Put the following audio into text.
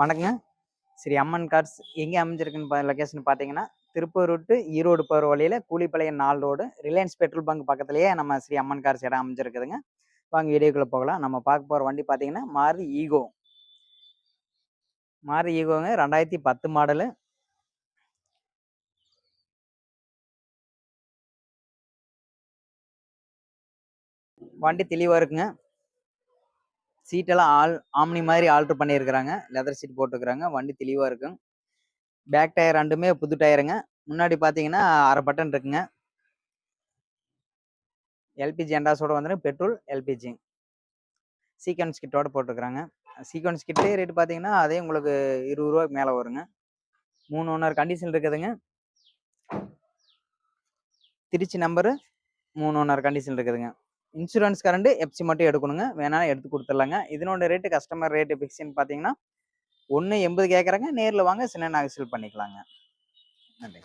வணக்கங்க. ஸ்ரீ அம்மன் கார்ஸ் எங்கே அமைஞ்சிருக்குன்னு லொகேஷன் பார்த்தீங்கன்னா, திருப்பூர் டு ஈரோடு போகிற வழியில Koolipalayam 4 road Reliance petrol bunk பக்கத்திலேயே நம்ம ஸ்ரீ அம்மன் கார்ஸ் இடம் அமைஞ்சிருக்குதுங்க. வாங்க வீடியோக்குள்ள போகலாம். நம்ம பார்க்க போகிற வண்டி பார்த்தீங்கன்னா, மாருதி ஈகோ. மாருதி ஈகோங்க 2010 மாடலு. வண்டி தெளிவா இருக்குங்க. சீட்டெல்லாம் ஆம்னி மாதிரி ஆல்டர் பண்ணியிருக்கிறாங்க. லெதர் சீட் போட்டுருக்குறாங்க. வண்டி தெளிவா இருக்குங்க. பேக் டயர் ரெண்டுமே புது டயருங்க. முன்னாடி பார்த்தீங்கன்னா அரை பட்டன் இருக்குங்க. எல்பிஜி எண்டாஸோட வந்துடும். பெட்ரோல் எல்பிஜி சீக்வன்ஸ் கிட்டோட போட்டுருக்குறாங்க. சீக்வன்ஸ் கிட்டே ரேட்டு பார்த்தீங்கன்னா அதே உங்களுக்கு 20 ரூபாய்க்கு மேலே வருங்க. 3 ஓனர் கண்டிஷன் இருக்குதுங்க. திருச்சி நம்பரு 3 ஓனர் கண்டிஷன் இருக்குதுங்க. இன்சூரன்ஸ் கரண்ட் எஃப்சி மட்டும் எடுக்கணுங்க. வேணா எடுத்து கொடுத்துடலாங்க. இதனோட ரேட்டு கஸ்டமர் ரேட்டு ஃபிக்ஸ்ன்னு பார்த்தீங்கன்னா 1.80 கேட்குறாங்க. நேரில் வாங்க சின்ன நகைசல் பண்ணிக்கலாங்க. நன்றி.